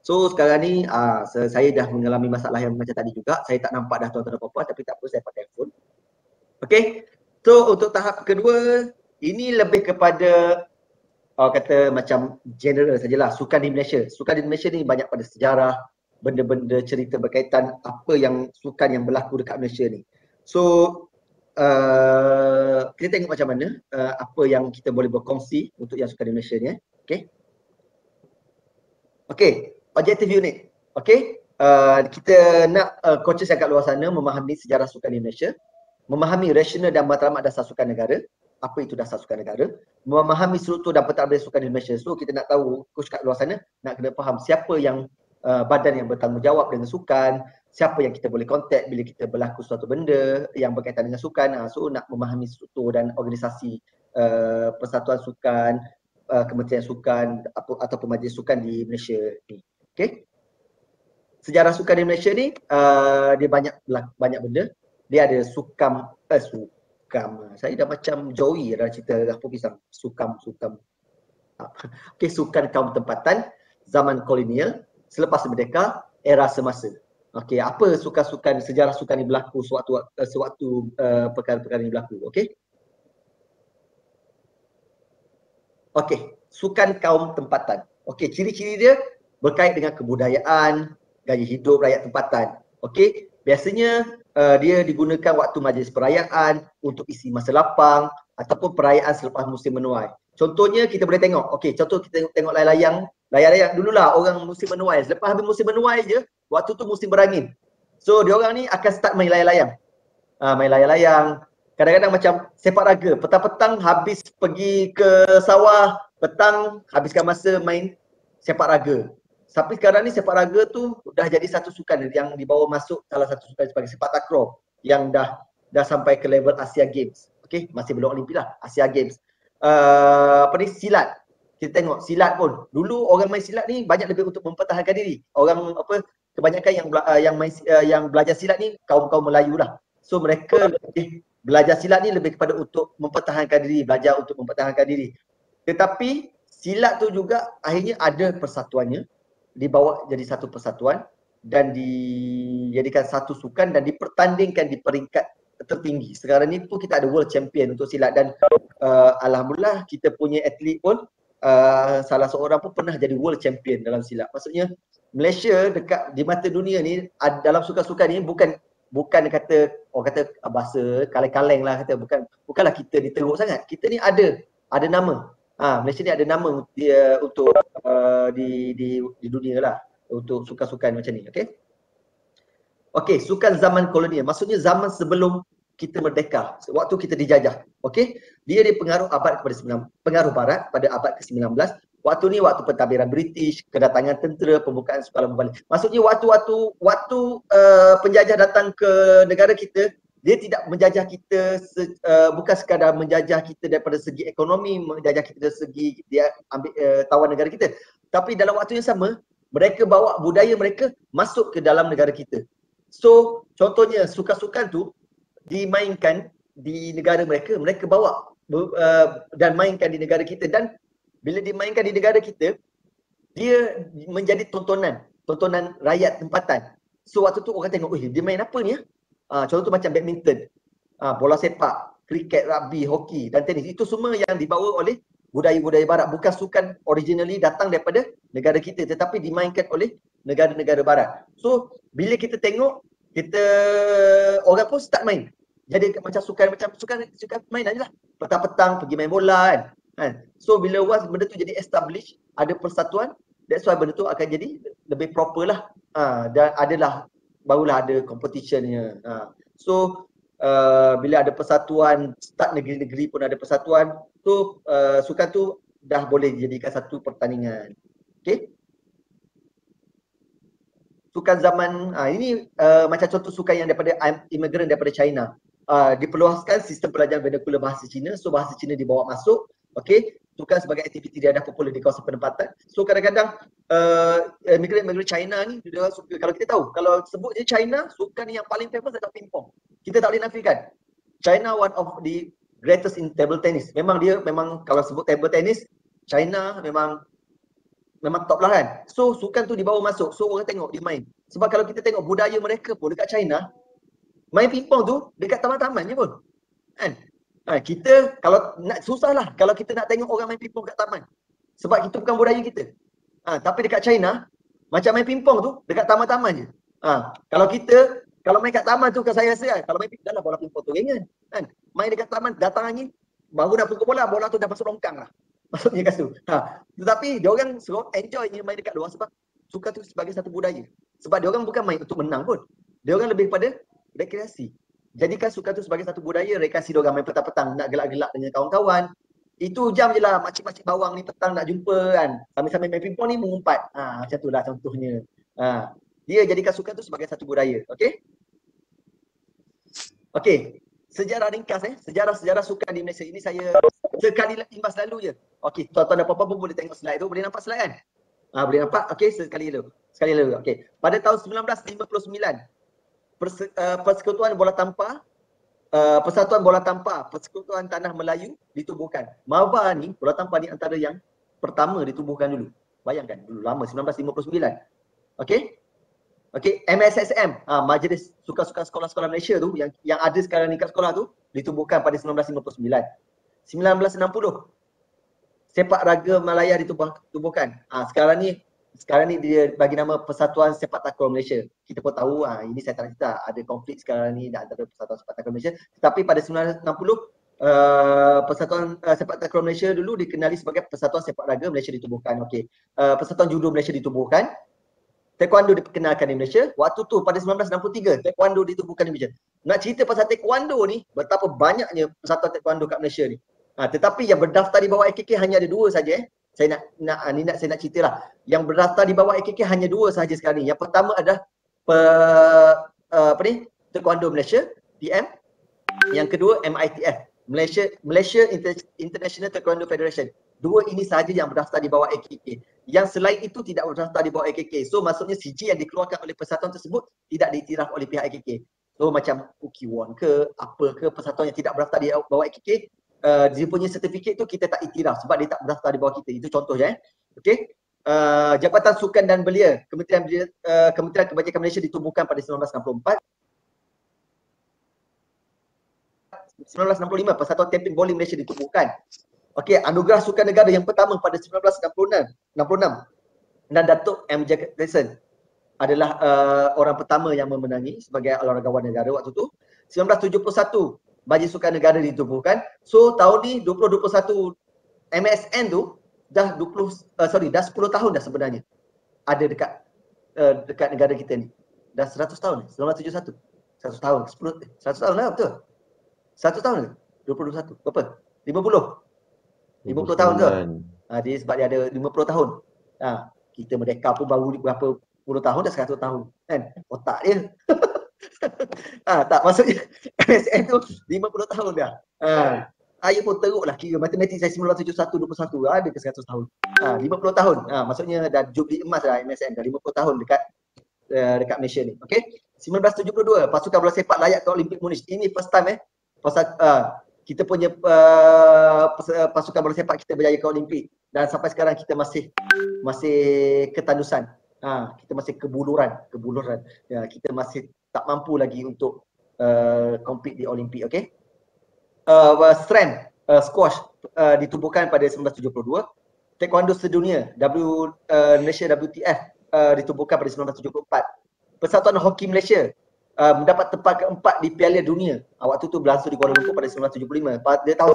So sekarang ni saya dah mengalami masalah yang macam tadi juga. Saya tak nampak dah tuan-tuan apa-apa, tapi tak apa, saya pakai phone. Okay. So untuk tahap kedua, ini lebih kepada kata macam general sajalah, sukan di Malaysia. Sukan di Malaysia ni banyak pada sejarah, benda-benda cerita berkaitan apa yang sukan yang berlaku dekat Malaysia ni. So kita tengok macam mana apa yang kita boleh berkongsi untuk yang sukan di Malaysia ni. Okay. Okay, objektif unit. Okay, kita nak coaches yang kat luar sana memahami sejarah sukan di Malaysia, memahami rasional dan matlamat dasar sukan negara, apa itu dasar sukan negara, memahami struktur dan pentadbiran sukan di Malaysia. So kita nak tahu, coach kat luar sana nak kena faham siapa yang badan yang bertanggungjawab dengan sukan, siapa yang kita boleh kontak bila kita berlaku suatu benda yang berkaitan dengan sukan. So nak memahami struktur dan organisasi persatuan sukan, Kementerian Sukan ataupun Majlis Sukan di Malaysia ni. Okay. Sejarah sukan di Malaysia ni dia banyak benda. Dia ada sukam. Saya dah macam Joey dah cerita apa pisang. Sukam. Okay, sukan kaum tempatan, zaman kolonial, selepas merdeka, era semasa. Okay, apa sukan-sukan, sejarah sukan ni berlaku sewaktu perkara-perkara ni berlaku. Okay. Okey, sukan kaum tempatan. Okey, ciri-ciri dia berkait dengan kebudayaan, gaya hidup rakyat tempatan. Okey, biasanya dia digunakan waktu majlis perayaan, untuk isi masa lapang ataupun perayaan selepas musim menuai. Contohnya kita boleh tengok, okey, contoh kita tengok layang-layang dululah orang musim menuai. Selepas habis musim menuai je, waktu tu musim berangin. So diorang ni akan start main layang-layang. Main layang-layang. Kadang-kadang macam sepak raga, petang-petang habis pergi ke sawah, petang habiskan masa main sepak raga. Tapi sekarang ni sepak raga tu dah jadi satu sukan yang dibawa masuk salah satu sukan sebagai sepak takraw yang dah sampai ke level Asia Games. Okey, masih belum Olimpik lah, Asia Games. Silat. Kita tengok silat pun. Dulu orang main silat ni banyak lebih untuk mempertahankan diri. Orang kebanyakan yang belajar silat ni kaum-kaum Melayu lah. So mereka lebih belajar silat ni lebih kepada untuk mempertahankan diri, belajar untuk mempertahankan diri. Tetapi silat tu juga akhirnya ada persatuannya, dibawa jadi satu persatuan dan dijadikan satu sukan dan dipertandingkan di peringkat tertinggi. Sekarang ni pun kita ada world champion untuk silat dan alhamdulillah kita punya atlet pun salah seorang pun pernah jadi world champion dalam silat. Maksudnya Malaysia dekat di mata dunia ni dalam sukan-sukan ni bukan kata orang kata bahasa kaleng-kaleng lah, kata bukanlah kita diteruk sangat. Kita ni ada nama. Malaysia ni ada nama dia untuk di dunia lah untuk sukan-sukan macam ni. Okey. Okey, sukan zaman kolonial. Maksudnya zaman sebelum kita merdeka, waktu kita dijajah. Okey. Dia dipengaruh pengaruh barat pada abad ke-19. Waktu ni waktu pentadbiran British, kedatangan tentera, pembukaan sekolah membalik. Maksudnya waktu penjajah datang ke negara kita, dia tidak menjajah kita bukan sekadar menjajah kita daripada segi ekonomi, menjajah kita dari segi dia ambil tawan negara kita. Tapi dalam waktu yang sama, mereka bawa budaya mereka masuk ke dalam negara kita. So, contohnya sukan-sukan tu dimainkan di negara mereka, mereka bawa dan mainkan di negara kita, dan bila dimainkan di negara kita, dia menjadi tontonan rakyat tempatan. So waktu tu orang tengok, dia main apa ni ya? Contoh macam badminton, bola sepak, kriket, rugby, hoki dan tenis. Itu semua yang dibawa oleh budaya-budaya barat. Bukan sukan originally datang daripada negara kita, tetapi dimainkan oleh negara-negara barat. So bila kita tengok, orang pun start main. Jadi macam sukan main aja lah. Petang-petang pergi main bola kan. So bila benda tu jadi establish, ada persatuan, that's why benda tu akan jadi lebih proper lah. Dan barulah ada competitionnya. So bila ada persatuan, start negeri-negeri pun ada persatuan, tu sukan tu dah boleh dijadikan satu pertandingan. Okay. Sukan zaman, ini macam contoh sukan yang daripada imigran daripada China. Diperluaskan sistem pelajaran vernakular bahasa Cina, so bahasa Cina dibawa masuk. Okey, sukan sebagai aktiviti dia dah popular di kawasan penempatan. So kadang-kadang imigran China ni dia suka, kalau kita tahu, kalau sebut je China, sukan yang paling famous adalah pingpong. Kita tak boleh nafikan. China one of the greatest in table tennis. Memang kalau sebut table tennis, China memang memang top lah kan. So sukan tu dibawa masuk, so orang tengok dia main. Sebab kalau kita tengok budaya mereka pun dekat China, main pingpong tu dekat taman-taman je pun. Kan? Kita kalau nak susah lah kalau kita nak tengok orang main pingpong kat taman. Sebab itu bukan budaya kita. Tapi dekat China, macam main pingpong tu dekat taman-taman je. Kalau kita kalau main kat taman tu kan saya rasa kan, kalau main pingpong, dah bola pingpong tu ringan. Kan? Main dekat taman, datang angin, baru nak pukul bola, bola tu dah masuk longkang lah. Maksudnya kat situ. Tetapi dia orang enjoy main dekat luar sebab sukan tu sebagai satu budaya. Sebab dia orang bukan main untuk menang pun. Dia orang lebih pada rekreasi. Jadikan sukan tu sebagai satu budaya, rekreasi dia orang main petang-petang, nak gelak-gelak dengan kawan-kawan. Itu jam je lah, makcik-makcik bawang ni petang nak jumpa kan. Sambil-sambil main pingpong ni mengumpat. Macam tu lah contohnya. Dia jadikan sukan tu sebagai satu budaya. Okey? Okey. Sejarah ringkas sejarah-sejarah sukan di Malaysia ini saya sekali imbas lalu je. Okey, tuan-tuan dan puan-puan pun boleh tengok slide tu. Boleh nampak slide kan? Boleh nampak? Okey, sekali lalu. Okey. Pada tahun 1959, Persekutuan Bola Tampar, Persatuan Bola Tampar, Persekutuan Tanah Melayu ditubuhkan. MABA ni, bola tampar ni antara yang pertama ditubuhkan dulu. Bayangkan dulu lama 1959. Okey? Okey, MSSM, Majlis Sukan-Sukan Sekolah-Sekolah Malaysia tu yang ada sekarang ni kat sekolah tu ditubuhkan pada 1959. 1960 Sepak Raga Malaya ditubuhkan. Sekarang ni dia bagi nama Persatuan Sepak Takraw Malaysia. Kita pun tahu ini saya tak cerita ada konflik sekarang ni antara Persatuan Sepak Takraw Malaysia. Tetapi pada 1960 Persatuan Sepak Takraw Malaysia dulu dikenali sebagai Persatuan Sepak Raga Malaysia ditubuhkan. Okey. Persatuan Judo Malaysia ditubuhkan. Taekwondo diperkenalkan di Malaysia. Waktu tu pada 1963 Taekwondo ditubuhkan di Malaysia. Nak cerita pasal Taekwondo ni, betapa banyaknya persatuan Taekwondo kat Malaysia ni. Tetapi yang berdaftar di bawah AKK hanya ada 2 saja. Saya nak cerita lah. Yang berdaftar di bawah AKK hanya 2 saja sekarang ni. Yang pertama adalah Taekwondo Malaysia, TM. Yang kedua MITF, Malaysia International Taekwondo Federation. 2 ini sahaja yang berdaftar di bawah AKK. Yang selain itu tidak berdaftar di bawah AKK. So maksudnya CG yang dikeluarkan oleh persatuan tersebut tidak diiktiraf oleh pihak AKK. So macam Ukiwon ke, apa ke, persatuan yang tidak berdaftar di bawah AKK, dia punya sertifikat tu kita tak iktiraf sebab dia tak berdaftar di bawah kita. Itu contoh je. Okey. Jabatan Sukan dan Belia, Kementerian Kebajikan Malaysia ditubuhkan pada 1964. 1965 Persatuan Camping Bowling Malaysia ditubuhkan. Okey, anugerah sukan negara yang pertama pada 1966 dan Datuk M. Jagat Tyson adalah orang pertama yang memenangi sebagai olahragawan negara waktu tu. 1971 Majlis Sukan Negara ditubuhkan. So tahun ni 2021 MSN tu dah 10 tahun dah sebenarnya ada dekat negara kita ni. Dah 100 tahun 1971. 100 tahun, 100 tahun lah betul. 100 tahun ke? 2021. Berapa? 50 tahun ke? Dia sebab dia ada 50 tahun. Kita merdeka pun baru berapa puluh tahun dah 100 tahun. Kan? Otak dia. Tak, maksudnya MSN tu 50 tahun dah. Saya pun teruklah kira matematik saya 1971, 21 ada ke 100 tahun. 50 tahun. Maksudnya dah jubli emas dah MSN dah 50 tahun dekat Malaysia ni. Okey. 1972 pasukan bola sepak layak ke Olimpik Munich. Ini first time kita punya pasukan bola sepak kita berjaya ke Olimpik dan sampai sekarang kita masih ketandusan. Kita masih kebuluran. Ya, kita masih tak mampu lagi untuk compete di Olimpik. Okey. Strength squash ditubuhkan pada 1972. Taekwondo sedunia Malaysia WTF ditubuhkan pada 1974. Persatuan Hoki Malaysia mendapat tempat keempat di Piala Dunia. Waktu tu berlangsung di Kuala Lumpur pada 1975. Pada tahun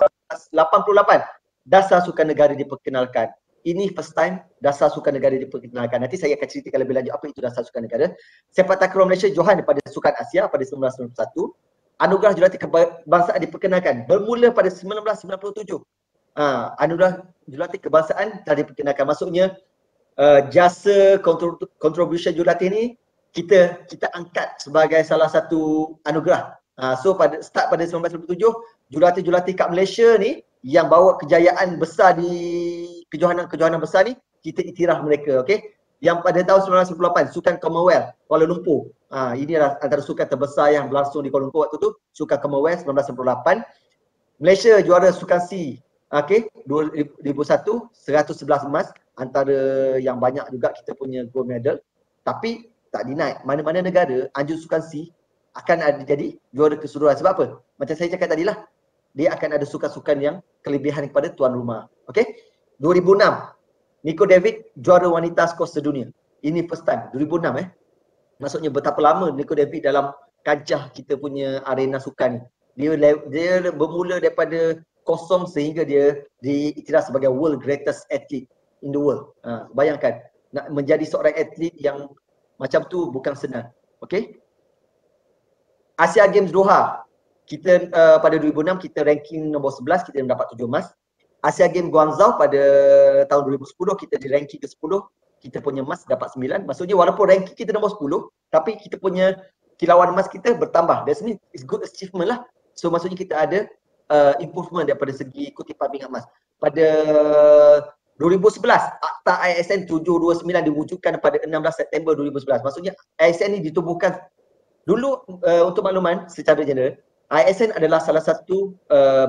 88 Dasar Sukan Negara diperkenalkan. Ini first time Dasar Sukan Negara diperkenalkan. Nanti saya akan ceritakan lebih lanjut apa itu Dasar Sukan Negara. Sepak Takraw Malaysia Johan pada Sukan Asia pada 1991. Anugerah Jurulatih Kebangsaan diperkenalkan bermula pada 1997. Anugerah Jurulatih Kebangsaan telah diperkenalkan. Maksudnya jasa contribution jurulatih ni kita angkat sebagai salah satu anugerah. So start pada 1997, jurulatih-jurulatih kat Malaysia ni yang bawa kejayaan besar di kejohanan-kejohanan besar ni, kita iktiraf mereka. Okey. Yang pada tahun 1998 Sukan Commonwealth Kuala Lumpur. Ini adalah antara sukan terbesar yang berlangsung di Kuala Lumpur waktu tu, Sukan Commonwealth 1998. Malaysia juara Sukan SEA. Okey, 2001 111 emas. antara yang banyak juga kita punya gold medal. Tapi tak deny, mana-mana negara anjur sukan C akan ada jadi juara keseluruhan. Sebab apa? Macam saya cakap tadi lah, dia akan ada sukan-sukan yang kelebihan kepada tuan rumah. Okay? 2006, Nico David juara wanita skor sedunia. Ini first time, 2006 Maksudnya betapa lama Nico David dalam kancah kita punya arena sukan ni. Dia bermula daripada kosong sehingga dia diiktiraf sebagai world greatest athlete in the world. Bayangkan, nak menjadi seorang atlet yang macam tu bukan senang. Okay? Asia Games Doha, kita pada 2006 kita ranking nombor 11, kita mendapat 7 emas. Asia Games Guangzhou pada tahun 2010 kita di ranking ke-10, kita punya emas dapat 9. Maksudnya walaupun ranking kita nombor 10, tapi kita punya kilauan emas kita bertambah. That's mean it's good achievement lah. So maksudnya kita ada improvement daripada segi kutipan pingat emas. Pada 2011, Akta ISN 729 diwujudkan pada 16 September 2011. Maksudnya ISN ni ditubuhkan dulu, untuk makluman secara general, ISN adalah salah satu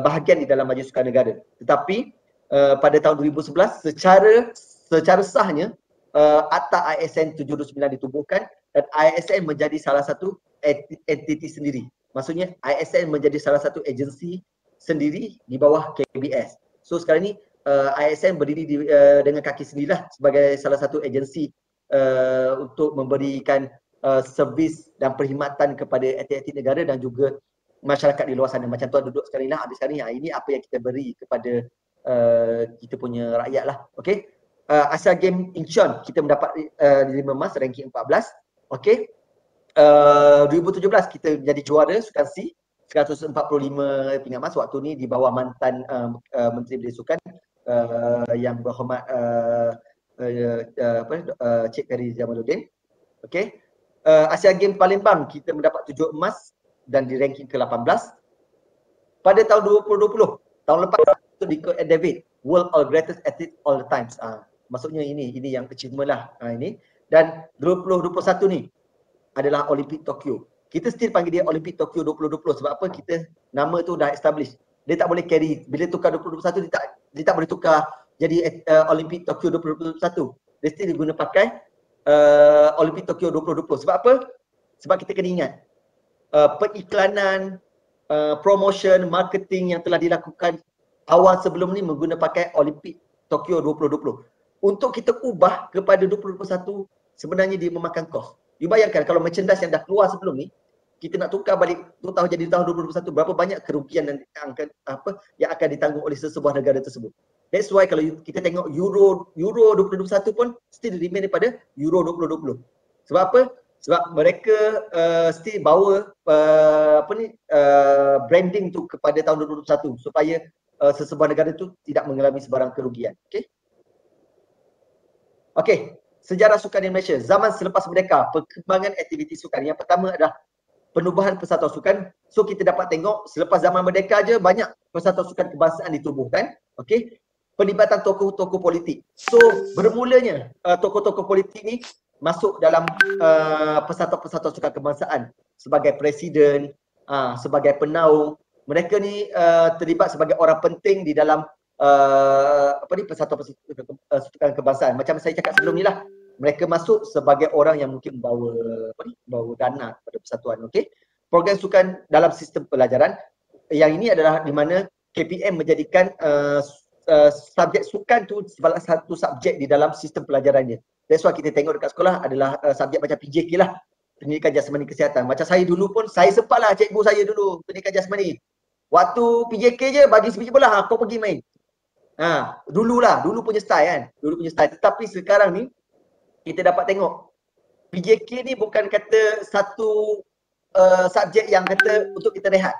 bahagian di dalam Majlis Sukan Negara. Tetapi pada tahun 2011 secara sahnya Akta ISN 729 ditubuhkan dan ISN menjadi salah satu entiti sendiri. Maksudnya ISN menjadi salah satu agensi sendiri di bawah KBS. So sekarang ni ISN berdiri dengan kaki sendirilah sebagai salah satu agensi untuk memberikan servis dan perkhidmatan kepada entiti negara dan juga masyarakat di luar sana. Macam tuan duduk sekarang ni lah, habis sekarang ni, ini apa yang kita beri kepada kita punya rakyat lah. Okay. Asia Games Incheon, kita mendapat 5 emas, ranking 14. Okay. 2017 kita jadi juara sukan C, 145 pingat emas. Waktu ni di bawah mantan Menteri Belia Sukan yang berhormat Cik Peri Jamaluddin. Okay. Asia Games Palembang kita mendapat 7 emas dan di ranking ke-18. Pada tahun 2020, tahun lepas, Nico David, World All Greatest Athlete All the Times. Maksudnya ini yang achievement lah. Ini. Dan 2021 ni adalah Olimpik Tokyo. Kita still panggil dia Olimpik Tokyo 2020 sebab apa? Kita nama tu dah establish. Dia tak boleh carry. Bila tukar 2021 dia tak boleh tukar jadi Olimpik Tokyo 2021. Dia still diguna pakai Olimpik Tokyo 2020. Sebab apa? Sebab kita kena ingat periklanan, promotion, marketing yang telah dilakukan awal sebelum ni menggunakan pakai Olimpik Tokyo 2020. Untuk kita ubah kepada 2021 sebenarnya dia memakan kos. You bayangkan kalau merchandise yang dah keluar sebelum ni kita nak tukar balik tu tahun jadi tahun 2021, berapa banyak kerugian yang akan ditanggung oleh sesebuah negara tersebut. That's why kalau kita tengok Euro 2021 pun still remain daripada Euro 2020. Sebab apa? Sebab mereka still bawa branding tu kepada tahun 2021 supaya sesebuah negara tu tidak mengalami sebarang kerugian. Okay? Okay, sejarah sukan di Malaysia. Zaman selepas merdeka, perkembangan aktiviti sukan. Yang pertama adalah penubuhan persatuan sukan. So kita dapat tengok selepas zaman merdeka je banyak persatuan sukan kebangsaan ditubuhkan. Okay, pelibatan tokoh-tokoh politik. So bermulanya tokoh-tokoh politik ni masuk dalam persatuan-persatuan sukan kebangsaan sebagai presiden, sebagai penaung. Mereka ni terlibat sebagai orang penting di dalam persatuan sukan kebangsaan. Macam saya cakap sebelum ni lah, mereka masuk sebagai orang yang mungkin bawa dana pada persatuan. Okey. Program sukan dalam sistem pelajaran, yang ini adalah di mana KPM menjadikan subjek sukan tu salah satu subjek di dalam sistem pelajarannya. That's why kita tengok dekat sekolah adalah subjek macam PJK lah, pendidikan jasmani kesihatan. Macam saya dulu pun, saya sempatlah cikgu saya dulu pendidikan jasmani. Waktu PJK je bagi sebiji bola, kau pergi main. Dulu punya style kan. Dulu punya style. Tetapi sekarang ni kita dapat tengok PJK ni bukan kata satu subjek yang kata untuk kita rehat.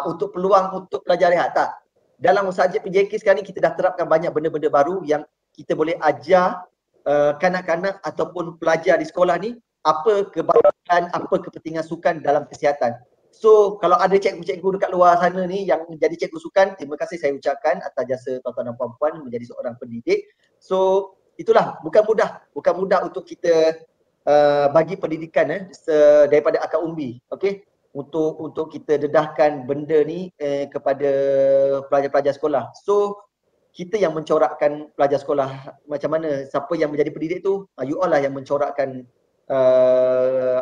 Untuk peluang untuk pelajar rehat, tak. Dalam subjek PJK sekarang ni kita dah terapkan banyak benda-benda baru yang kita boleh ajar kanak-kanak ataupun pelajar di sekolah ni apa kebaikan, apa kepentingan sukan dalam kesihatan. So kalau ada cikgu-cikgu dekat luar sana ni yang menjadi cikgu sukan, terima kasih saya ucapkan atas jasa tuan-tuan dan puan-puan menjadi seorang pendidik. So itulah, bukan mudah untuk kita bagi pendidikan daripada akar umbi, okey, untuk kita dedahkan benda ni kepada pelajar-pelajar sekolah. So kita yang mencorakkan pelajar sekolah. Macam mana, siapa yang menjadi pendidik tu, you all lah yang mencorakkan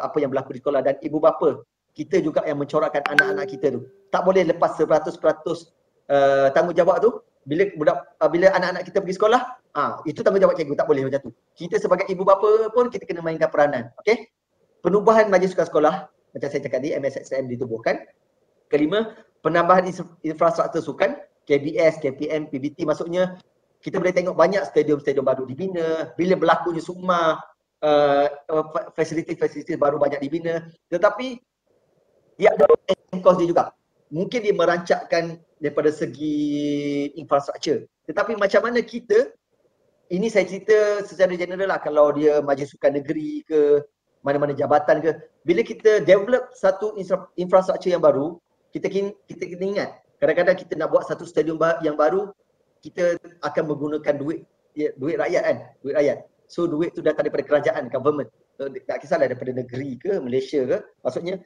apa yang berlaku di sekolah. Dan ibu bapa, kita juga yang mencorakkan anak-anak kita tu. Tak boleh lepas 100% tanggungjawab tu. Bila anak-anak kita pergi sekolah, itu tanggungjawab cikgu, tak boleh macam tu. Kita sebagai ibu bapa pun kita kena mainkan peranan. Okey? Penubuhan majlis sukan sekolah, macam saya cakap tadi, MSSM ditubuhkan. Kelima, penambahan infrastruktur sukan, KBS, KPM, PBT, maksudnya kita boleh tengok banyak stadium-stadium baru dibina. Bila berlakunya SUKMA, fasiliti-fasiliti baru banyak dibina. Tetapi dia ada cost dia juga. Mungkin dia merancangkan daripada segi infrastruktur. Tetapi macam mana kita, ini saya cerita secara general lah, kalau dia majlis sukan negeri ke, mana-mana jabatan ke, bila kita develop satu infrastruktur yang baru, kita kena ingat, kadang-kadang kita nak buat satu stadium yang baru, kita akan menggunakan duit rakyat kan, duit rakyat. So duit tu datang daripada kerajaan, government. Tak kisahlah daripada negeri ke, Malaysia ke, maksudnya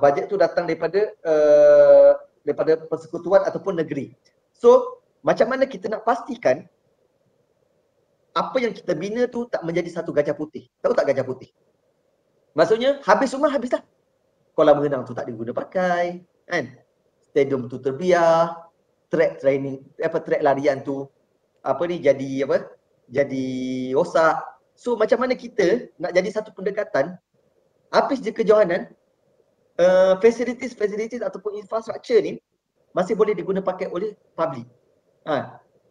bajet tu datang daripada persekutuan ataupun negeri. So macam mana kita nak pastikan apa yang kita bina tu tak menjadi satu gajah putih. Tahu tak gajah putih? Maksudnya habis semua, habis dah. Kolam renang tu tak diguna pakai, kan? Stadium tu terbiar, track training, track larian tu jadi rosak. So macam mana kita nak jadi satu pendekatan, habis je kejohanan, facilities ataupun infrastruktur ni masih boleh diguna pakai oleh public.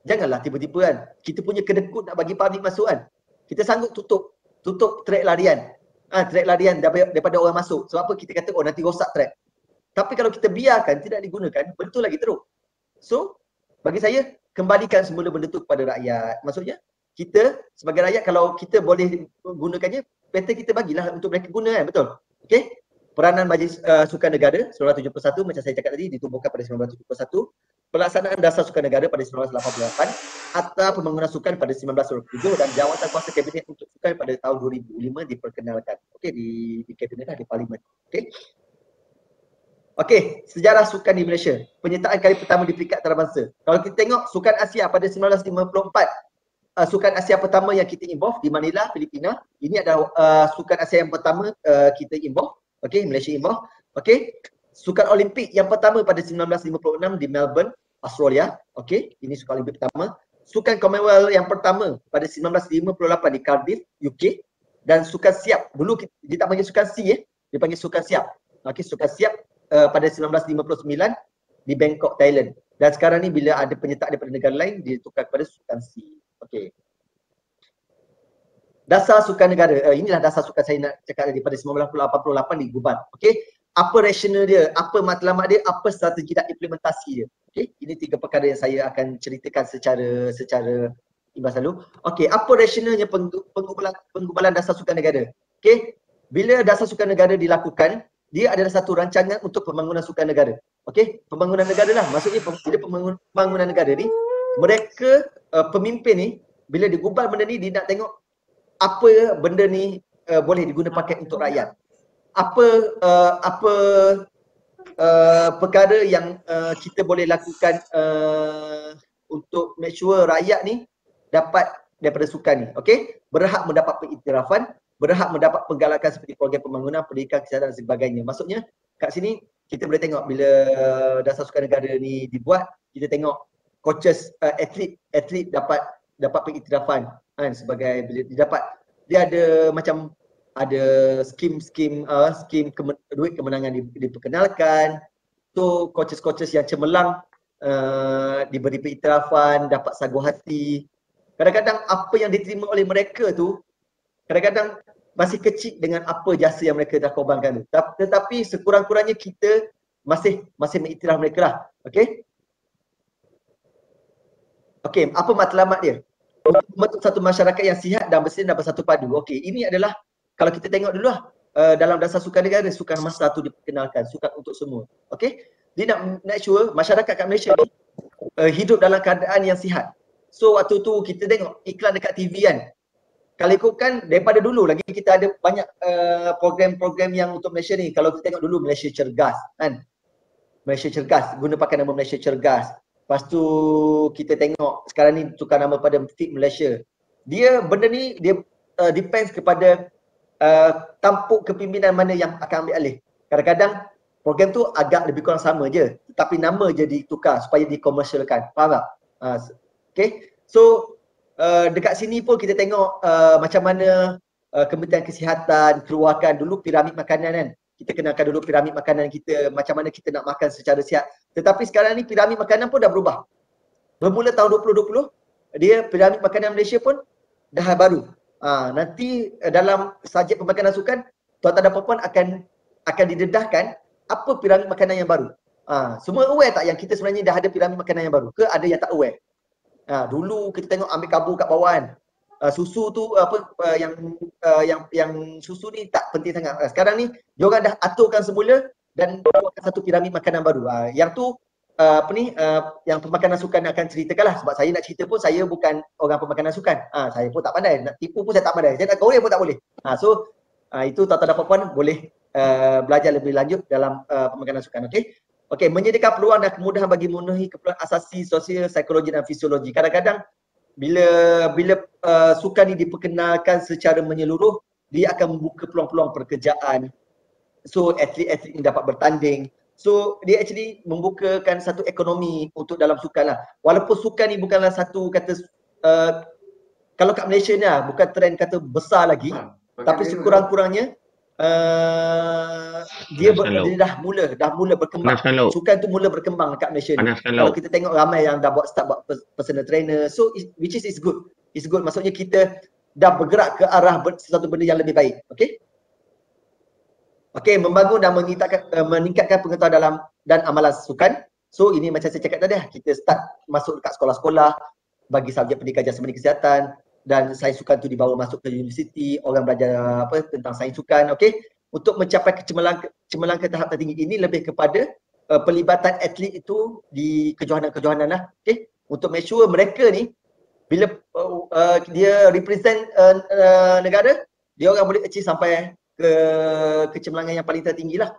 Janganlah tiba-tiba kan, kita punya kedekut nak bagi public masuk kan, kita sanggup tutup track larian. Track larian daripada orang masuk. Sebab apa? Kita kata, nanti rosak track. Tapi kalau kita biarkan, tidak digunakan, betul lagi teruk. So, bagi saya, kembalikan semula benda tu kepada rakyat. Maksudnya, kita sebagai rakyat, kalau kita boleh menggunakannya, better kita bagilah untuk mereka guna kan, betul? Okay? Peranan Majlis Sukan Negara 1971, macam saya cakap tadi, ditubuhkan pada 1971. Pelaksanaan Dasar Sukan Negara pada 1988, Akta Pembangunan Sukan pada 1997 dan Jawatan Kuasa Kabinet untuk Sukan pada tahun 2005 diperkenalkan. Okey, di kabinet lah, di parlimen. Okey. Okey, sejarah sukan di Malaysia. Penyertaan kali pertama di peringkat antarabangsa. Kalau kita tengok Sukan Asia pada 1954, Sukan Asia pertama yang kita involve di Manila, Filipina. Ini adalah Sukan Asia yang pertama kita involve. Okey, Malaysia involve. Okey. Sukan Olimpik yang pertama pada 1956 di Melbourne, Australia. Okey, ini Sukan Olimpik pertama. Sukan Commonwealth yang pertama pada 1958 di Cardiff, UK. Dan Sukan Siap. Dulu dia tak panggil Sukan C, dia panggil Sukan Siap. Okey, Sukan Siap pada 1959 di Bangkok, Thailand. Dan sekarang ni bila ada penyertaan daripada negara lain, ditukar kepada Sukan C. Okey. Dasar Sukan Negara. Inilah dasar sukan saya nak cakap tadi pada 1988 di Guban. Okey. Apa rasional dia, apa matlamat dia, apa strategi dan implementasi dia. Okey, ini tiga perkara yang saya akan ceritakan secara imbas lalu. Okey, apa rasionalnya penggubalan Dasar Sukan Negara? Okey, bila Dasar Sukan Negara dilakukan, dia adalah satu rancangan untuk pembangunan sukan negara. Okey, pembangunan negara lah. Maksudnya bila pembangunan negara ni, mereka pemimpin ni bila digubal benda ni, dia nak tengok apa benda ni boleh diguna pakai untuk rakyat. Apa perkara yang kita boleh lakukan untuk make sure rakyat ni dapat daripada sukan ni. Okey, berhak mendapat pengiktirafan, berhak mendapat penggalakan seperti program pembangunan, pendidikan, kesihatan dan sebagainya. Maksudnya kat sini kita boleh tengok bila Dasar Sukan Negara ni dibuat, kita tengok coaches, atlet dapat pengiktirafan kan, sebagai bila dia ada macam ada skim duit kemenangan diperkenalkan. So coaches yang cemerlang diberi pengiktirafan, dapat sagu hati. Kadang-kadang apa yang diterima oleh mereka tu kadang-kadang masih kecil dengan apa jasa yang mereka dah korbankan tu. Tetapi sekurang-kurangnya kita masih mengiktiraf mereka lah. Okey. Okey, apa matlamat dia? Untuk membentuk satu masyarakat yang sihat dan bersih dan bersatu padu. Okey, ini adalah kalau kita tengok dulu lah, dalam Dasar Sukan Negara, sukan nombor 1 diperkenalkan, sukan untuk semua. Okey? Dia nak make sure masyarakat kat Malaysia ni hidup dalam keadaan yang sihat. So waktu tu kita tengok iklan dekat TV kan. Kalau ikutkan daripada dulu lagi kita ada banyak program-program yang untuk Malaysia ni. Kalau kita tengok dulu Malaysia Cergas kan. Malaysia Cergas, guna pakai nama Malaysia Cergas. Lepas tu kita tengok sekarang ni tukar nama pada Fit Malaysia. Benda ni dia depends kepada tampuk kepimpinan mana yang akan ambil alih. Kadang-kadang program tu agak lebih kurang sama je, tapi nama je ditukar supaya dikomersialkan. Faham tak? Okay. So dekat sini pun kita tengok macam mana Kementerian Kesihatan keluarkan dulu piramid makanan kan. Kita kenalkan dulu piramid makanan kita, macam mana kita nak makan secara sihat. Tetapi sekarang ni piramid makanan pun dah berubah. Bermula tahun 2020, dia piramid makanan Malaysia pun dah baru. Nanti dalam subjek pemakanan sukan, tuan-tuan dan puan akan didedahkan apa piramid makanan yang baru. Semua aware tak yang kita sebenarnya dah ada piramid makanan yang baru? Ke ada yang tak aware? Dulu kita tengok ambil karbo kat bawah kan. Susu tu yang susu ni tak penting sangat. Sekarang ni diorang dah aturkan semula dan buatkan satu piramid makanan baru. Yang tu yang pemakanan sukan akan ceritakan lah. Sebab saya nak cerita pun saya bukan orang pemakanan sukan. Saya pun tak pandai. Nak tipu pun saya tak pandai. Saya nak goreng pun tak boleh. Itu tuan-tuan dan puan boleh belajar lebih lanjut dalam pemakanan sukan. Okey, menyediakan peluang dan kemudahan bagi memenuhi keperluan asasi sosial, psikologi dan fisiologi. Kadang-kadang bila sukan ni diperkenalkan secara menyeluruh, dia akan membuka peluang-peluang pekerjaan. So atlet-atlet ni dapat bertanding. So dia actually membukakan satu ekonomi untuk dalam sukan lah. Walaupun sukan ni bukanlah satu kata kalau kat Malaysia ni lah, bukan trend kata besar lagi, tapi sekurang-kurangnya dia dah mula berkembang. Sukan tu mula berkembang kat Malaysia ni. Kalau kita tengok ramai yang dah buat personal trainer. So which is good. It's good. Maksudnya kita dah bergerak ke arah sesuatu benda yang lebih baik. Okey, membangun dan meningkatkan pengetahuan dalam dan amalan sukan. So ini macam saya cakap tadi, kita start masuk dekat sekolah-sekolah bagi subjek pendidikan jasmani kesihatan, dan sains sukan tu dibawa masuk ke universiti, orang belajar tentang sains sukan. Untuk mencapai kecemerlangan ke tahap tertinggi ini lebih kepada pelibatan atlet itu di kejohanan-kejohanan lah. Untuk make sure mereka ni bila dia represent negara, dia orang boleh achieve sampai ke kecemerlangan yang paling tertinggi lah.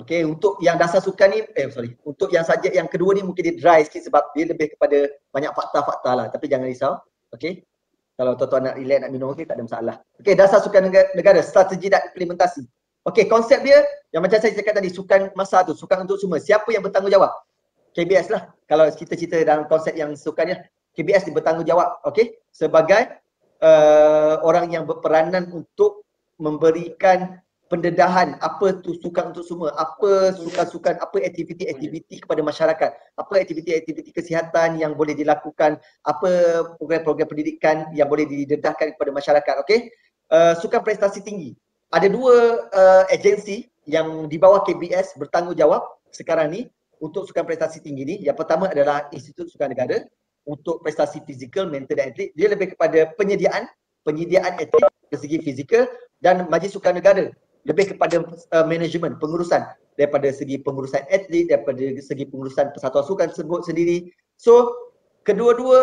Untuk yang dasar sukan ni, untuk yang subjek yang kedua ni mungkin dia dry sikit sebab dia lebih kepada banyak fakta-fakta lah. Tapi jangan risau. Kalau tuan-tuan nak relax, nak minum, tak ada masalah. Dasar sukan negara, strategi dan implementasi. Konsep dia yang macam saya cakap tadi, sukan masa tu, sukan untuk semua. Siapa yang bertanggungjawab? KBS lah. Kalau kita cerita dalam konsep yang sukan ni, KBS dia bertanggungjawab. Sebagai orang yang berperanan untuk memberikan pendedahan apa tu sukan untuk semua, apa sukan-sukan, apa aktiviti-aktiviti kepada masyarakat, apa aktiviti-aktiviti kesihatan yang boleh dilakukan, apa program-program pendidikan yang boleh didedahkan kepada masyarakat. Sukan prestasi tinggi. Ada dua agensi yang di bawah KBS bertanggungjawab sekarang ni untuk sukan prestasi tinggi ni. Yang pertama adalah Institut Sukan Negara untuk prestasi fizikal, mental dan atlet. Dia lebih kepada penyediaan atlet dari segi fizikal, dan Majlis Sukan Negara lebih kepada manajemen, pengurusan, daripada segi pengurusan atlet, daripada segi pengurusan persatuan sukan tersebut sendiri. So kedua-dua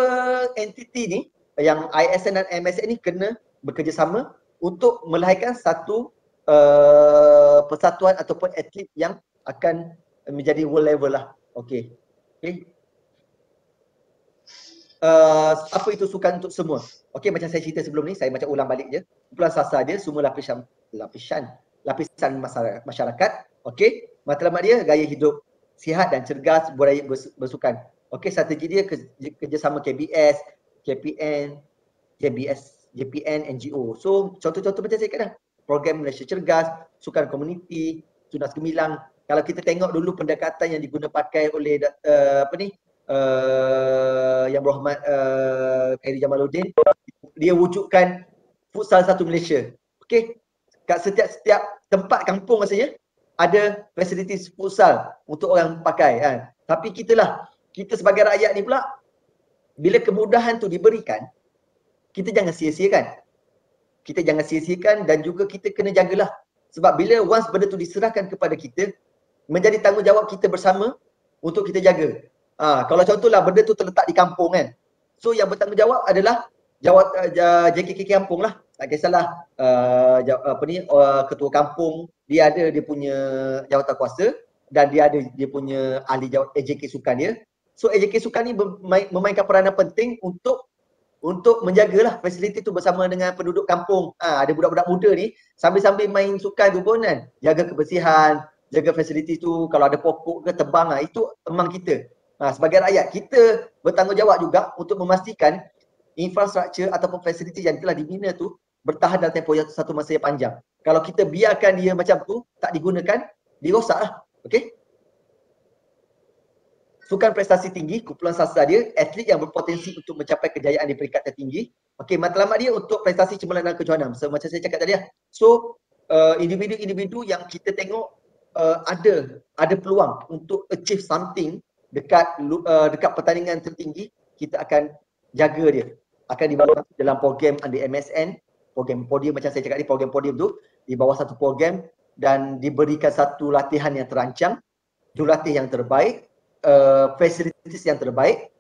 entiti ni, yang ISN dan MSN ni kena bekerjasama untuk melahirkan satu persatuan ataupun atlet yang akan menjadi world level lah. Apa itu sukan untuk semua? Macam saya cerita sebelum ni, saya macam ulang balik je. Kumpulan sasar dia semua lapisan masyarakat. Matlamat dia gaya hidup sihat dan cergas, budaya bersukan. Strategi dia kerjasama KBS, KPN, JPN, NGO. So contoh-contoh macam saya kata, program Malaysia Cergas, sukan komuniti, Tunas Gemilang. Kalau kita tengok dulu pendekatan yang pakai oleh Yang Berhormat Khairi Jamaluddin, dia wujudkan futsal satu Malaysia. Kat setiap tempat kampung rasanya ada fasilitis futsal untuk orang pakai kan. Tapi kita sebagai rakyat ni pula, bila kemudahan tu diberikan, kita jangan sia-siakan. Dan juga kita kena jagalah. Sebab bila once benda tu diserahkan kepada kita, menjadi tanggungjawab kita bersama untuk kita jaga. Kalau contohlah benda tu terletak di kampung kan. So yang bertanggungjawab adalah JKK kampung lah. Tak kisahlah ketua kampung, dia ada dia punya jawatan kuasa dan dia ada dia punya ahli AJK Sukan dia. So AJK Sukan ni memainkan peranan penting untuk menjagalah fasiliti tu bersama dengan penduduk kampung. Ada budak-budak muda ni sambil-sambil main sukan tu pun kan, jaga kebersihan, jaga fasiliti tu, kalau ada pokok ke tebang, itu emang kita. Sebagai rakyat, kita bertanggungjawab juga untuk memastikan infrastruktur ataupun fasiliti yang telah dibina tu bertahan dalam tempoh satu masa yang panjang. Kalau kita biarkan dia macam tu, tak digunakan, dirosak lah. Okay? Sukan prestasi tinggi, kumpulan sastra dia, atlet yang berpotensi untuk mencapai kejayaan di peringkat tertinggi. Okey, matlamat dia untuk prestasi cemerlang dan kejohanan. So, macam saya cakap tadi lah. So, individu-individu yang kita tengok ada peluang untuk achieve something dekat pertandingan tertinggi, kita akan jaga dia. Akan dibawa dalam program under MSN, program podium macam saya cakap ni, program podium tu, di bawah satu program dan diberikan satu latihan yang terancang, jurulatih yang terbaik, facilities yang terbaik,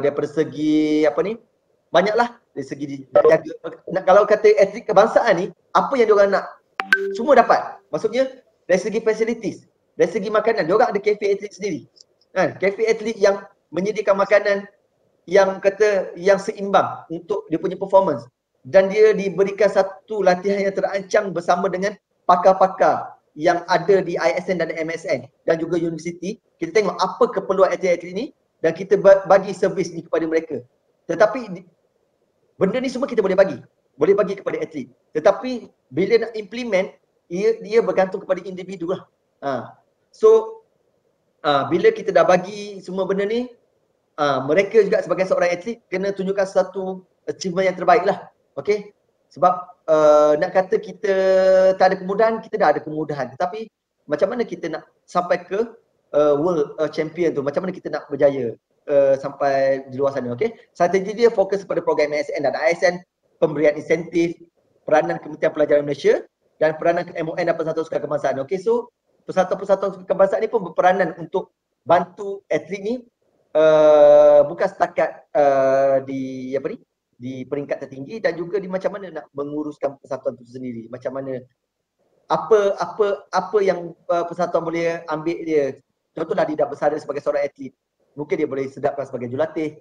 daripada segi banyaklah dari segi jaga. Kalau kata atlet kebangsaan ni, apa yang diorang nak semua dapat. Maksudnya dari segi facilities, dari segi makanan, diorang ada cafe atlet sendiri. Cafe atlet yang menyediakan makanan yang seimbang untuk dia punya performance, dan dia diberikan satu latihan yang terancang bersama dengan pakar-pakar yang ada di ISN dan MSN dan juga universiti. Kita tengok apa keperluan atlet-atlet ni dan kita bagi servis ni kepada mereka. Tetapi benda ni semua kita boleh bagi kepada atlet. Tetapi bila nak implement, dia bergantung kepada individu lah. So bila kita dah bagi semua benda ni, mereka juga sebagai seorang atlet kena tunjukkan satu achievement yang terbaik lah. Okay? Sebab nak kata kita tak ada kemudahan, kita dah ada kemudahan. Tetapi macam mana kita nak sampai ke world champion tu, macam mana kita nak berjaya sampai di luar sana. Okay? Strategi dia fokus pada program MSN dan ASN, pemberian insentif, peranan Kementerian Pelajaran Malaysia dan peranan MON dan Persatuan Sukan Kebangsaan. Okay, so persatuan-persatuan sukan kebangsaan ni pun berperanan untuk bantu atlet ni bukan setakat di peringkat tertinggi, dan juga di macam mana nak menguruskan persatuan itu sendiri. Macam mana apa yang persatuan boleh ambil dia. Contohlah dia dah bersara sebagai seorang atlet, mungkin dia boleh sedapkan sebagai jurulatih.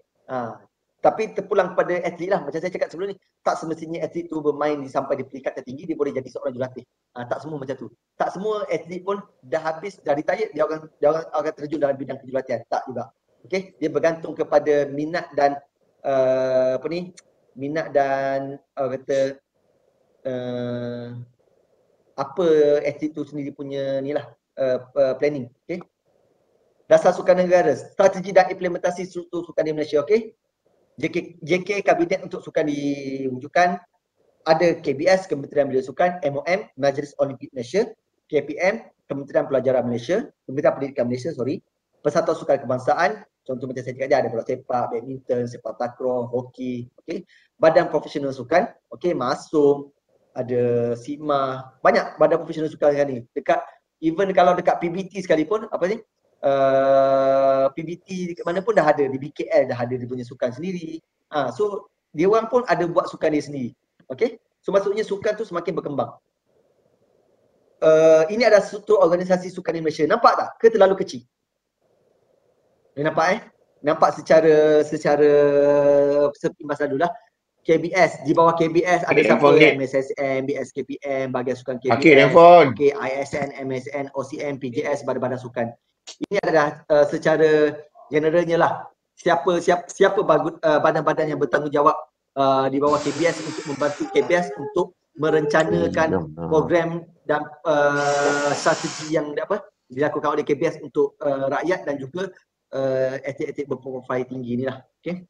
Tapi terpulang pada atlet lah. Macam saya cakap sebelum ni, tak semestinya atlet tu bermain sampai di peringkat tertinggi dia boleh jadi seorang jurulatih. Tak semua macam tu. Tak semua atlet pun dah habis, dah retired, dia akan terjun dalam bidang kejurulatihan. Tak juga. Okay? Dia bergantung kepada minat dan apa atlet tu sendiri punya ni lah, planning. Okay? Dasar sukan negara, strategi dan implementasi struktur sukan di Malaysia. Okay? JK Kabinet untuk Sukan diwujudkan. Ada KBS, Kementerian Belia Sukan, MOM, Majlis Olimpik Malaysia, KPM, Kementerian Pelajaran Malaysia, Kementerian Pendidikan Malaysia, Persatuan Sukan Kebangsaan, contoh macam saya cakap dia ada bola sepak, badminton, sepak takraw, hoki, okey. Badan Profesional Sukan, okey, Masum, ada SIGMA, banyak badan profesional sukan sekarang ni. Dekat even kalau dekat PBT sekalipun, PBT dekat mana pun dah ada, di BKL dah ada dia punya sukan sendiri. So dia orang pun ada buat sukan dia sendiri. Okey. So maksudnya sukan tu semakin berkembang. Ini adalah struktur organisasi sukan di Malaysia. Nampak tak? Ke terlalu kecil? Nampak Nampak secara sepintas dululah. KBS, di bawah KBS ada siapa? MSSM, BSKPM, Bahagian Sukan KBS, ISN, MSN, OCM, PJS, badan-badan sukan. Ini adalah secara generalnya lah siapa badan-badan yang bertanggungjawab di bawah KBS untuk membantu KBS untuk merencanakan program dan strategi yang dilakukan oleh KBS untuk rakyat dan juga atlet-atlet berprofil tinggi ni lah. Okay.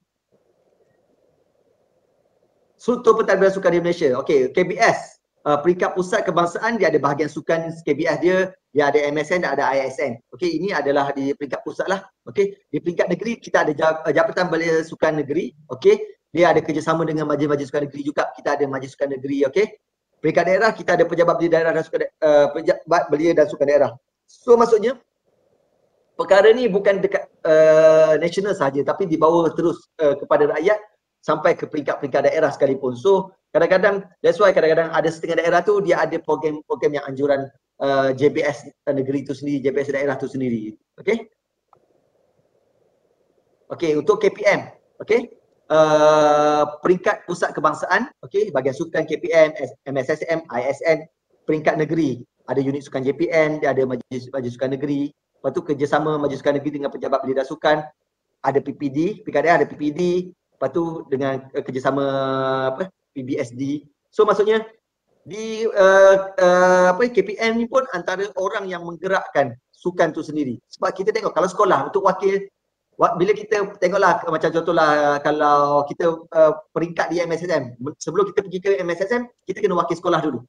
Struktur Pentadbiran Sukan di Malaysia. Okey, KBS, peringkat pusat kebangsaan, dia ada bahagian sukan KBS dia ada MSN dan ada ISN. Okey, ini adalah di peringkat pusat lah. Okey, di peringkat negeri kita ada Jabatan Belia Sukan Negeri. Okey, dia ada kerjasama dengan Majlis-Majlis Sukan Negeri juga. Kita ada Majlis Sukan Negeri. Okey, peringkat daerah kita ada Pejabat Belia Daerah dan Sukan Pejabat Belia dan Sukan Daerah. So maksudnya perkara ni bukan dekat nasional saja, tapi dibawa terus kepada rakyat sampai ke peringkat-peringkat daerah sekalipun. So Kadang-kadang, that's why kadang-kadang ada setengah daerah tu dia ada program-program yang anjuran JBS negeri tu sendiri, JBS daerah tu sendiri. Okay? Okay, untuk KPM. Okay? Peringkat pusat kebangsaan, okay, bahagian sukan KPM, MSSM, ISN, peringkat negeri. Ada unit sukan JPN, dia ada majlis sukan negeri. Lepas tu kerjasama majlis sukan negeri dengan pejabat beliau sukan, ada PPD, PKDA ada PPD, lepas tu dengan kerjasama apa, PBSD. So maksudnya di KPM ni pun antara orang yang menggerakkan sukan tu sendiri. Sebab kita tengok kalau sekolah untuk wakil, bila kita tengoklah macam contohlah kalau kita peringkat di MSSM, sebelum kita pergi ke MSSM, kita kena wakil sekolah dulu.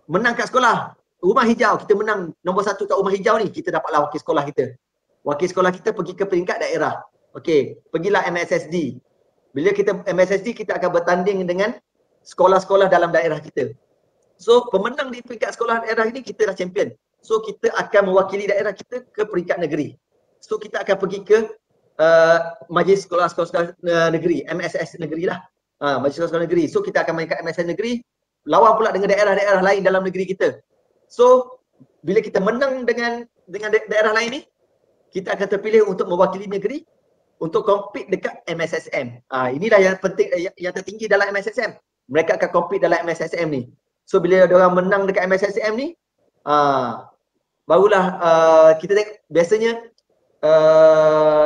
Menang kat sekolah, rumah hijau, kita menang nombor 1 kat rumah hijau ni, kita dapatlah wakil sekolah kita. Wakil sekolah kita pergi ke peringkat daerah. Okey, pergilah MSSD. Bila kita MSSD, kita akan bertanding dengan sekolah-sekolah dalam daerah kita. So, pemenang di peringkat sekolah daerah ini, kita dah champion. So, kita akan mewakili daerah kita ke peringkat negeri. So, kita akan pergi ke majlis sekolah-sekolah negeri, MSS negeri lah. Majlis sekolah negeri. So, kita akan main kat MSS negeri, lawan pula dengan daerah-daerah lain dalam negeri kita. So, bila kita menang dengan daerah lain ni, kita akan terpilih untuk mewakili negeri untuk compete dekat MSSM. Inilah yang penting, yang tertinggi dalam MSSM. Mereka akan compete dalam MSSM ni. So bila orang menang dekat MSSM ni, barulah kita tengok biasanya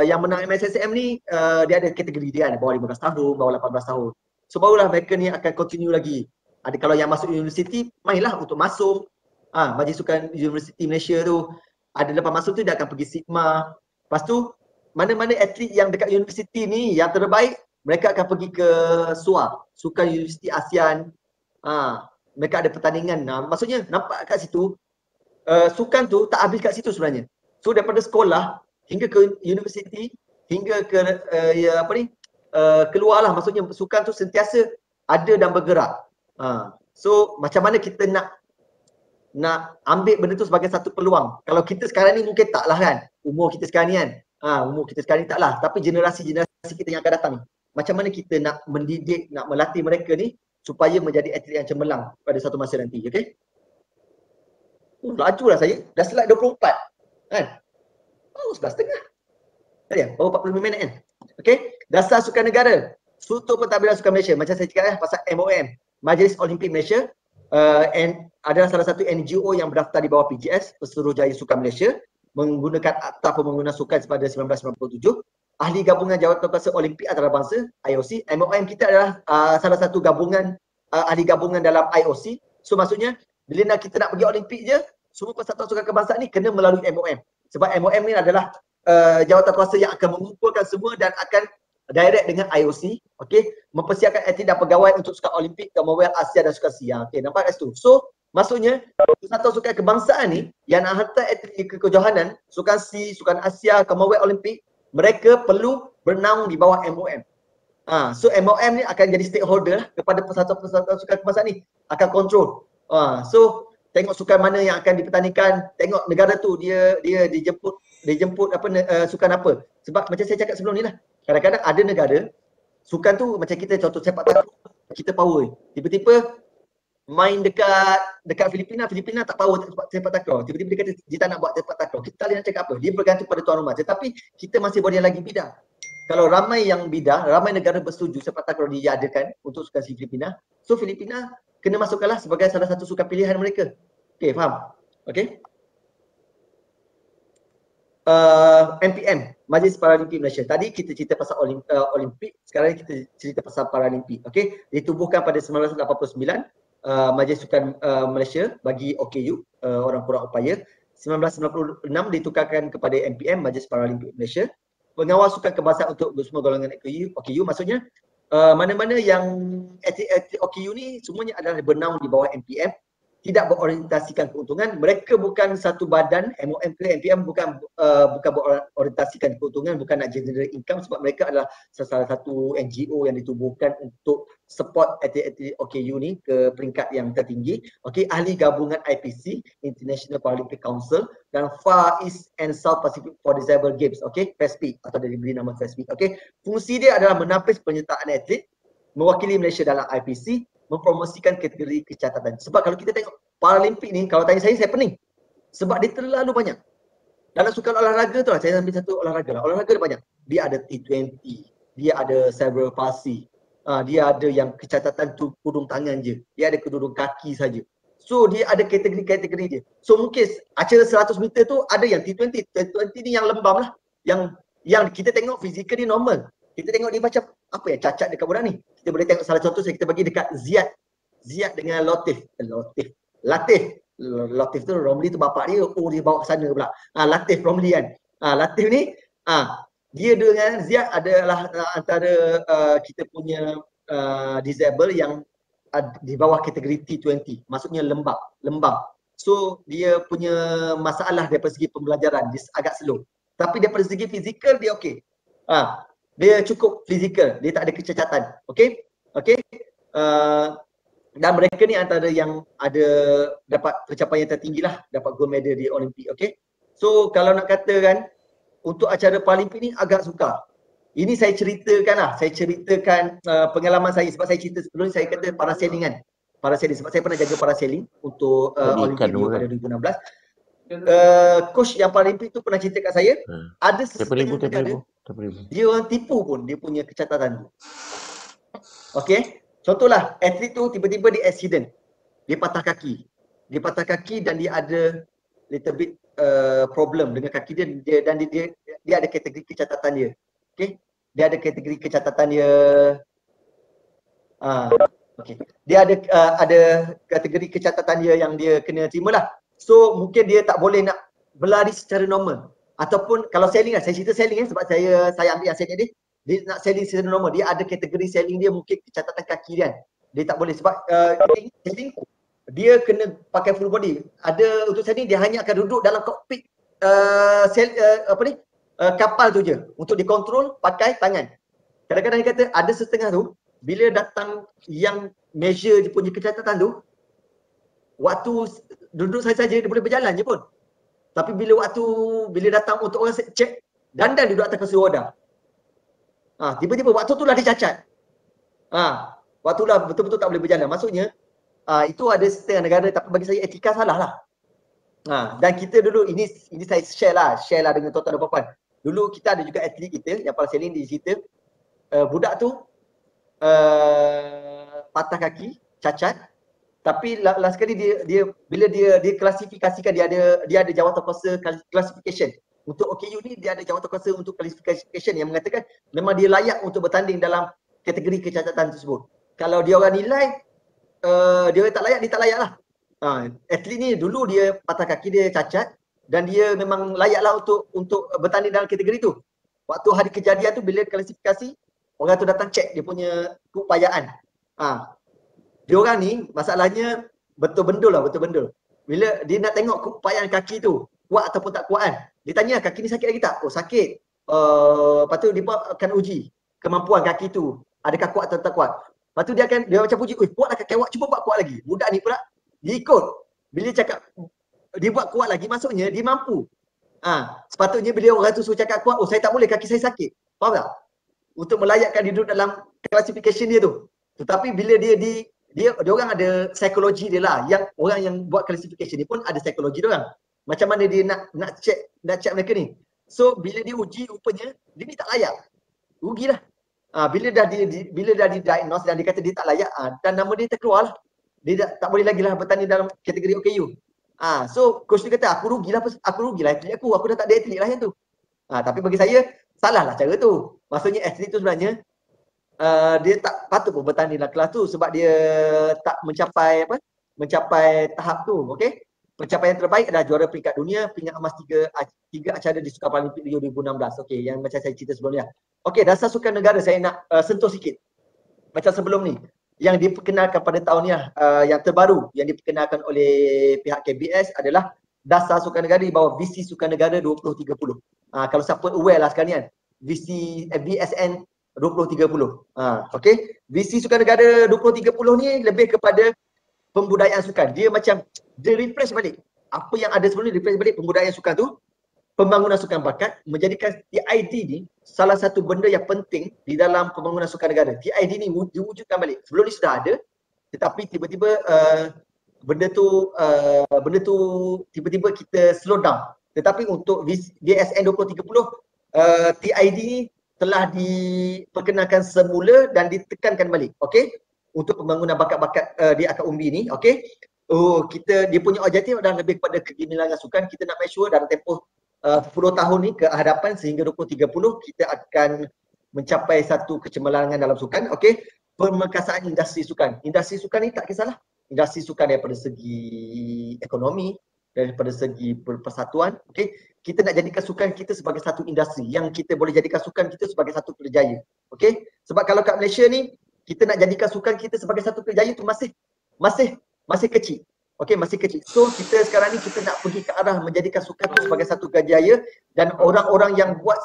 yang menang MSSM ni dia ada kategori dia kan, bawah 15 tahun, bawah 18 tahun. So barulah mereka ni akan continue lagi. Ada kalau yang masuk universiti, mainlah untuk masuk. Majlis Sukan Universiti Malaysia tu, ada lepas masuk tu dia akan pergi Sigma. Lepas tu mana-mana atlet yang dekat universiti ni yang terbaik, mereka akan pergi ke SUA, Sukan Universiti ASEAN. Mereka ada pertandingan. Maksudnya nampak kat situ, sukan tu tak habis kat situ sebenarnya. So daripada sekolah hingga ke universiti, hingga ke keluarlah, maksudnya sukan tu sentiasa ada dan bergerak. So macam mana kita nak ambil benda tu sebagai satu peluang. Kalau kita sekarang ni mungkin taklah kan, umur kita sekarang ni kan, umur kita sekarang ni taklah, tapi generasi-generasi kita yang akan datang ni, macam mana kita nak mendidik, nak melatih mereka ni supaya menjadi atlet yang cemerlang pada satu masa nanti, okey? Laju lah saya, dah slide 24 kan? 11.30. Tadi ya, baru 45 minit kan? Okey, Dasar Sukan Negara, Struktur Pentadbiran Sukan Malaysia, macam saya cakap pasal MOM, Majlis Olimpik Malaysia, adalah salah satu NGO yang berdaftar di bawah PJS, Pesuruhjaya Sukan Malaysia, menggunakan Akta Pembangunan Sukan pada 1997. Ahli Gabungan Jawatankuasa Olimpik Antarabangsa IOC. MOM kita adalah salah satu gabungan ahli gabungan dalam IOC. So maksudnya bila kita nak pergi Olimpik je, semua persatuan sukan kebangsaan ni kena melalui MOM. Sebab MOM ni adalah jawatankuasa yang akan mengumpulkan semua dan akan direct dengan IOC, okey, mempersiapkan atlet dan pegawai untuk sukan Olimpik, Commonwealth, Asia dan sukan SEA. Okey, nampak kat situ. So maksudnya persatuan sukan kebangsaan ni yang nak hantar atlet ke kejohanan, sukan SEA, sukan Asia, Commonwealth, Olimpik, mereka perlu bernaung di bawah MOM. So MOM ni akan jadi stakeholder kepada persatuan-persatuan sukan kebangsaan ni, akan kontrol. So tengok sukan mana yang akan dipertandingkan, tengok negara tu dia dijemput sukan apa. Sebab macam saya cakap sebelum ni lah, kadang-kadang ada negara sukan tu macam kita, contoh sepak takraw, kita power. Tiba-tiba main dekat Filipina tak power sepak takraw. Tiba-tiba dia kata dia tak nak buat sepak takraw. Kita tak boleh nak cakap apa. Dia bergantung pada tuan rumah. Tetapi kita masih boleh lagi bidah. Kalau ramai yang bidah, ramai negara bersetuju sepak takraw diadakan untuk sukan si Filipina. So Filipina kena masukkanlah sebagai salah satu sukan pilihan mereka. Okey, faham? Okey. MPM, Majlis Paralimpik Malaysia. Tadi kita cerita pasal Olimpik, sekarang kita cerita pasal Paralimpik. Okey, ditubuhkan pada 1989. Majlis Sukan Malaysia bagi OKU, orang kurang upaya. 1996 ditukarkan kepada MPM, Majlis Paralimpik Malaysia. Pengawal sukan kebangsaan untuk semua golongan OKU, maksudnya mana-mana yang atlet OKU ni semuanya adalah bernaung di bawah MPM, tidak berorientasikan keuntungan. Mereka bukan satu badan, MOM ke MPM bukan berorientasikan keuntungan, bukan nak generate income, sebab mereka adalah salah satu NGO yang ditubuhkan untuk support atlet-atlet OKU ni ke peringkat yang tertinggi. Okey, ahli gabungan IPC, International Paralympic Council, dan Far East and South Pacific for Disabled Games, okey, FESPIC atau diberi nama FESPIC. Okey, fungsi dia adalah menapis penyertaan atlet, mewakili Malaysia dalam IPC, mempromosikan kategori kecacatan. Sebab kalau kita tengok Paralimpik ni, kalau tanya saya pening. Sebab dia terlalu banyak. Dalam sukan olahraga tu lah, saya ambil satu olahraga lah. Olahraga dia banyak. Dia ada T20, dia ada cerebral palsy, dia ada yang kecacatan tu kudung tangan je, dia ada kudung kaki saja. So dia ada kategori-kategori dia. So mungkin acara 100 meter tu ada yang T20. T20 ni yang lembam lah. Yang kita tengok fizikal dia normal. Kita tengok dia macam apa yang cacat dekat budak ni. Kita boleh tengok salah contoh kita bagi dekat Ziad. Ziad dengan Latif. Latif tu Romli tu bapak dia. Oh dia bawa ke sana pula. Latif Romli kan. Latif ni dia dengan Ziad adalah antara kita punya disable yang di bawah kategori T20. Maksudnya lembab. So dia punya masalah daripada segi pembelajaran dia agak slow. Tapi daripada segi fizikal dia okey. Dia cukup fizikal, dia tak ada kecacatan. Okey? Dan mereka ni antara yang ada dapat pencapaian tertinggi lah, dapat gold medal di Olimpik. Okey? So kalau nak katakan untuk acara Paralimpik ni agak sukar. Ini saya ceritakan lah, pengalaman saya sebab saya cerita sebelum ni saya kata parasailing kan. Parasailing sebab saya pernah jaga parasailing untuk Olimpik Rio pada 2016. Coach yang Paralimpik tu pernah cerita kat saya, ada setengah negara dia orang tipu pun dia punya kecacatan tu. Okey, contohlah atlet tu tiba-tiba dia accident, dia patah kaki dan dia ada little bit problem dengan kaki dia dan dia ada kategori kecacatan dia. Okey, dia ada kategori kecacatan dia. Okey, dia ada kategori kecacatan dia yang dia kena terima lah. So mungkin dia tak boleh nak berlari secara normal. Ataupun kalau sailing lah, saya cerita sailing sebab saya ambil yang sailing dia nak sailing secara normal. Dia ada kategori sailing dia mungkin kecacatan kaki dia kan. Dia tak boleh sebab sailing dia kena pakai full body. Ada untuk sailing dia hanya akan duduk dalam kokpit kapal tu je untuk dikontrol pakai tangan. Kadang-kadang dia kata ada setengah tu bila datang yang measure dia punya kecacatan tu, waktu duduk saja dia boleh berjalan je pun. Tapi bila datang untuk orang cek, dandan duduk atas kursi roda. Tiba-tiba waktu tu lah dia cacat. Waktu lah betul-betul tak boleh berjalan. Maksudnya itu ada setengah negara, tapi bagi saya etika salah lah. Dan kita dulu, ini saya share lah dengan tuan-tuan dan puan-puan. Dulu kita ada juga atlet kita yang parasailing di cerita, budak tu patah kaki, cacat. Tapi last kali bila dia klasifikasikan, dia ada jawatankuasa classification. Untuk OKU ni dia ada jawatankuasa untuk classification yang mengatakan memang dia layak untuk bertanding dalam kategori kecacatan tersebut. Kalau dia orang nilai dia tak layak lah. Atlet ni dulu dia patah kaki, dia cacat dan dia memang layak lah untuk bertanding dalam kategori tu. Waktu hari kejadian tu bila klasifikasi, orang tu datang cek dia punya keupayaan. Dia orang ni masalahnya betul bendul. Bila dia nak tengok keupayaan kaki tu kuat ataupun tak kuat kan, dia tanya kaki ni sakit lagi tak? Oh sakit. Lepas tu dia akan uji kemampuan kaki tu, adakah kuat atau tak kuat. Lepas tu dia macam puji, kuat lah kaki awak, cuba buat kuat lagi. Budak ni pula dia ikut. Bila cakap dia buat kuat lagi, maksudnya dia mampu. Sepatutnya bila orang tu suruh cakap kuat, saya tak boleh, kaki saya sakit. Faham tak? Untuk melayakkan dia duduk dalam classification dia tu. Tetapi bila dia orang ada psikologi dia lah, yang orang yang buat classification ni pun ada psikologi dia orang. Macam mana dia nak check mereka ni. So bila dia uji rupanya dia ni tak layak. Rugilah. Bila dah di diagnose dan dia kata dia tak layak, dan nama dia terkeluar lah. Dia tak boleh lagi lah bertanding dalam kategori OKU. So coach dia kata aku rugilah atlet aku dah tak ada atlet lah yang tu. Tapi bagi saya salah lah cara tu. Maksudnya atlet tu sebenarnya dia tak patut pun bertanding dalam kelas tu sebab dia tak mencapai tahap tu. Okey, pencapaian terbaik adalah juara peringkat dunia, peringkat emas 3 acara di Sukan Paralimpik Rio 2016. Okey, yang macam saya cerita sebelum ni. Okey, dasar sukan negara saya nak sentuh sikit. Macam sebelum ni yang diperkenalkan pada tahun ni yang terbaru yang diperkenalkan oleh pihak KBS adalah dasar sukan negara di bawah visi sukan negara 2030. Kalau siapa aware lah sekarang ni kan, VSN 2030. Okey. Visi Sukan Negara 2030 ni lebih kepada pembudayaan sukan. Dia macam refresh balik. Apa yang ada sebelum ni, refresh balik pembudayaan sukan tu. Pembangunan sukan bakat, menjadikan TID ni salah satu benda yang penting di dalam pembangunan sukan negara. TID ni diwujudkan balik. Sebelum ni sudah ada, tetapi tiba-tiba benda tu tiba-tiba kita slow down. Tetapi untuk VSN 2030 TID telah diperkenalkan semula dan ditekankan balik, okey, untuk pembangunan bakat-bakat di akar umbi ni, okey. Dia punya objektif adalah lebih kepada kegemilangan sukan. Kita nak make sure dalam tempoh 10 tahun ni ke hadapan sehingga 2030 kita akan mencapai satu kecemerlangan dalam sukan, okey. Pemerkasaan industri sukan. Industri sukan ni tak kisahlah. Industri sukan daripada segi ekonomi, daripada segi persatuan, okey. Kita nak jadikan sukan kita sebagai satu industri yang kita boleh jadikan sukan kita sebagai satu kerjaya. Okey? Sebab kalau kat Malaysia ni kita nak jadikan sukan kita sebagai satu kerjaya tu masih kecil. Okey, masih kecil. So kita sekarang ni kita nak pergi ke arah menjadikan sukan tu sebagai satu kerjaya dan orang-orang yang buat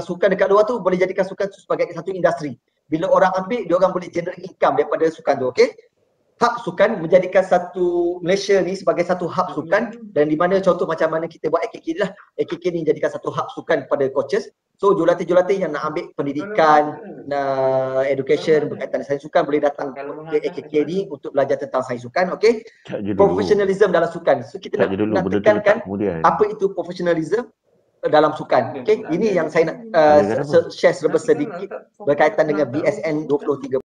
sukan dekat luar tu boleh jadikan sukan tu sebagai satu industri. Bila orang ambil, dia orang boleh generate income daripada sukan tu, okey? Hub sukan, menjadikan satu Malaysia ni sebagai satu hub sukan, dan di mana contoh macam mana kita buat AKK lah. AKK ni jadikan satu hub sukan kepada coaches. So jurulatih-jurulatih yang nak ambil pendidikan, education berkaitan dengan sains sukan boleh datang ke AKK ni untuk belajar tentang sains sukan, okey. Professionalism dalam sukan. So kita nak tekankan apa itu professionalism dalam sukan. Okey, ini yang saya nak share sedikit berkaitan dengan VSN 2030.